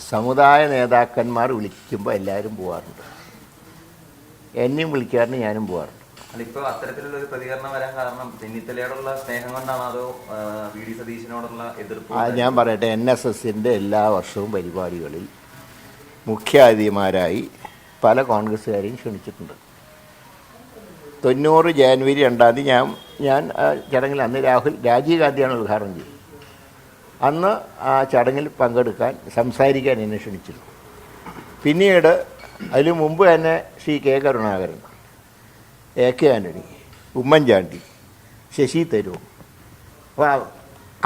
സമുദായ നേതാക്കന്മാർ വിളിക്കുമ്പോൾ എല്ലാവരും പോകാറുണ്ട്. എന്നെയും വിളിക്കാറുണ്ട്, ഞാനും പോകാറുണ്ട്. ഇപ്പോൾ അത്തരത്തിലുള്ള ഒരു പ്രതികരണം വരാൻ കാരണം ചെന്നിത്തലയോടുള്ള സ്നേഹം കൊണ്ടാണോ അതോ വി.ഡി. സതീശനോടുള്ള എതിർപ്പ്? ഞാൻ പറയട്ടെ, NSSൻ്റെ എല്ലാ വർഷവും പരിപാടികളിൽ മുഖ്യാതിഥിമാരായി പല കോൺഗ്രസ്സുകാരെയും ക്ഷണിച്ചിട്ടുണ്ട്. 90 ജനുവരി 2 ഞാൻ ചടങ്ങിൽ അന്ന് രാജീവ് ഗാന്ധിയാണ് ഉദ്ഘാടനം ചെയ്തത്. അന്ന് ആ ചടങ്ങിൽ പങ്കെടുക്കാൻ സംസാരിക്കാൻ എന്നെ ക്ഷണിച്ചിരുന്നു. പിന്നീട് അതിനു മുമ്പ് തന്നെ ശ്രീ കെ കരുണാകരൻ, AK ആൻ്റണി, ഉമ്മൻചാണ്ടി, ശശി തരൂർ, അപ്പോൾ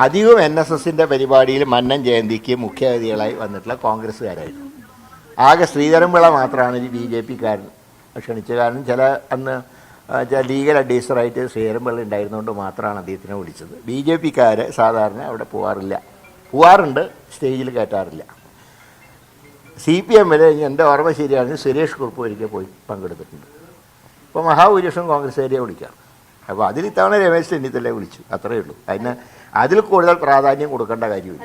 അധികവും NSSൻ്റെ പരിപാടിയിൽ മന്നം ജയന്തിക്ക് മുഖ്യാതിഥികളായി വന്നിട്ടുള്ള കോൺഗ്രസ്സുകാരായിരുന്നു. ആകെ ശ്രീധരൻപിള്ള മാത്രമാണ് ഒരു BJP-കാരൻ ക്ഷണിച്ചത്. കാരണം അന്ന് ലീഗൽ അഡ്വൈസറായിട്ട് ശ്രീധരൻപിള്ള ഉണ്ടായിരുന്നുകൊണ്ട് മാത്രമാണ് അദ്ദേഹത്തിനെ വിളിച്ചത്. BJP-ക്കാർ സാധാരണ അവിടെ പോവാറുണ്ട്, സ്റ്റേജിൽ കയറ്റാറില്ല. CPM-ൽ എൻ്റെ ഓർമ്മ ശരിയാണെങ്കിൽ സുരേഷ് കുറുപ്പ് ഒരിക്കൽ പോയി പങ്കെടുത്തിട്ടുണ്ട്. അപ്പോൾ മഹാഭൂരിപക്ഷം കോൺഗ്രസ്സുകാരെ വിളിക്കാം. അപ്പോൾ അതിൽ ഇത്തവണ രമേശ് ചെന്നിത്തല വിളിച്ചു, അത്രയേ ഉള്ളൂ. അതിൽ കൂടുതൽ പ്രാധാന്യം കൊടുക്കേണ്ട കാര്യമില്ല.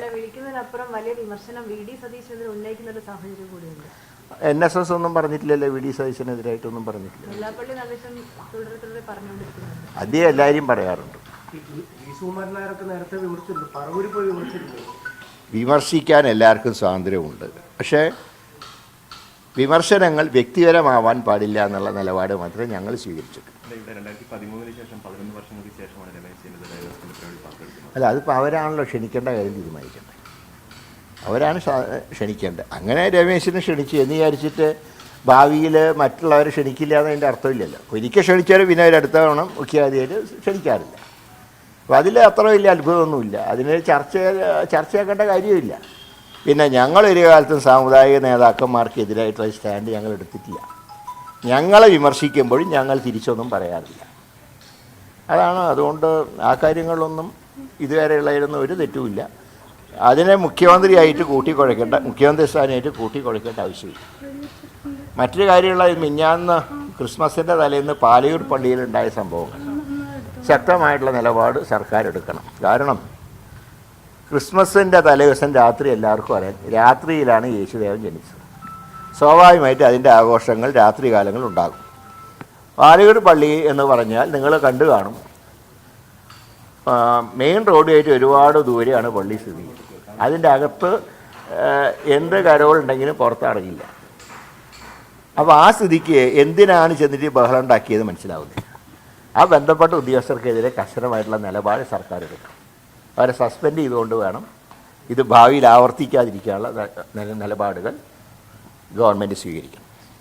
NSS ഒന്നും പറഞ്ഞിട്ടില്ലല്ലോ, വി.ഡി. സതീശനെതിരായിട്ടൊന്നും പറഞ്ഞിട്ടില്ല. അദ്ദേഹം എല്ലാവരും പറയാറുണ്ട്. വിമർശിക്കാൻ എല്ലാവർക്കും സ്വാതന്ത്ര്യമുണ്ട്. പക്ഷേ വിമർശനങ്ങൾ വ്യക്തിപരമാവാൻ പാടില്ല എന്നുള്ള നിലപാട് മാത്രമേ ഞങ്ങൾ സ്വീകരിച്ചിട്ടുള്ളൂ. അല്ല, അതിപ്പോൾ അവരാണല്ലോ ക്ഷണിക്കേണ്ട കാര്യം തീരുമാനിക്കേണ്ടത്. അവരാണ് ക്ഷണിക്കേണ്ടത്. അങ്ങനെ രമേശിനെ ക്ഷണിച്ചു എന്ന് വിചാരിച്ചിട്ട് ഭാവിയിൽ മറ്റുള്ളവരെ ക്ഷണിക്കില്ല എന്നതിൻ്റെ അർത്ഥമില്ലല്ലോ. ഒരിക്കൽ ക്ഷണിച്ചാൽ പിന്നെ അവരടുത്ത തവണ മുഖ്യാതിഥിയിൽ ക്ഷണിക്കാറില്ല. അപ്പോൾ അതിൽ അത്ര വലിയ അത്ഭുതമൊന്നുമില്ല. അതിന് ചർച്ചയാക്കേണ്ട കാര്യമില്ല. പിന്നെ ഞങ്ങളൊരു കാലത്തും സാമുദായിക നേതാക്കന്മാർക്കെതിരായിട്ടുള്ള സ്റ്റാൻഡ് ഞങ്ങൾ എടുത്തിട്ടില്ല. ഞങ്ങളെ വിമർശിക്കുമ്പോഴും ഞങ്ങൾ തിരിച്ചൊന്നും പറയാറില്ല. അതുകൊണ്ട് ആ കാര്യങ്ങളിലൊന്നും ഇതുവരെയുള്ളതിലൊന്നും ഒരു തെറ്റുമില്ല. അതിനെ മുഖ്യമന്ത്രി സ്ഥാനമായിട്ട് കൂട്ടിക്കുഴയ്ക്കേണ്ട ആവശ്യമില്ല. മറ്റൊരു കാര്യമുള്ള മിഞ്ഞാന്ന് ക്രിസ്മസിൻ്റെ തലേന്ന് പാലയൂർ പള്ളിയിലുണ്ടായ സംഭവങ്ങൾ ശക്തമായിട്ടുള്ള നിലപാട് സർക്കാർ എടുക്കണം. കാരണം ക്രിസ്മസിൻ്റെ തലേദിവസം രാത്രി എല്ലാവർക്കും അറിയാം, രാത്രിയിലാണ് യേശുദേവൻ ജനിച്ചത്. സ്വാഭാവികമായിട്ട് അതിൻ്റെ ആഘോഷങ്ങൾ രാത്രി കാലങ്ങളിൽ ഉണ്ടാകും. പാലയൂർ പള്ളി എന്ന് പറഞ്ഞാൽ നിങ്ങൾ കണ്ടു കാണും, മെയിൻ റോഡുമായിട്ട് ഒരുപാട് ദൂരെയാണ് പള്ളി സ്ഥിതി ചെയ്യുന്നത്. അതിൻ്റെ അകത്ത് എന്ത് കരോളുണ്ടെങ്കിലും പുറത്തിറങ്ങില്ല. അപ്പോൾ ആ സ്ഥിതിക്ക് എന്തിനാണ് ചെന്നിട്ട് ബഹളം ഉണ്ടാക്കിയത് മനസ്സിലാവുന്നില്ല. ആ ബന്ധപ്പെട്ട ഉദ്യോഗസ്ഥർക്കെതിരെ കർശനമായിട്ടുള്ള നിലപാട് സർക്കാർ എടുക്കണം. അവരെ സസ്പെൻഡ് ചെയ്തുകൊണ്ട് വേണം ഇത് ഭാവിയിൽ ആവർത്തിക്കാതിരിക്കാനുള്ള നിലപാടുകൾ ഗവൺമെൻറ് സ്വീകരിക്കണം.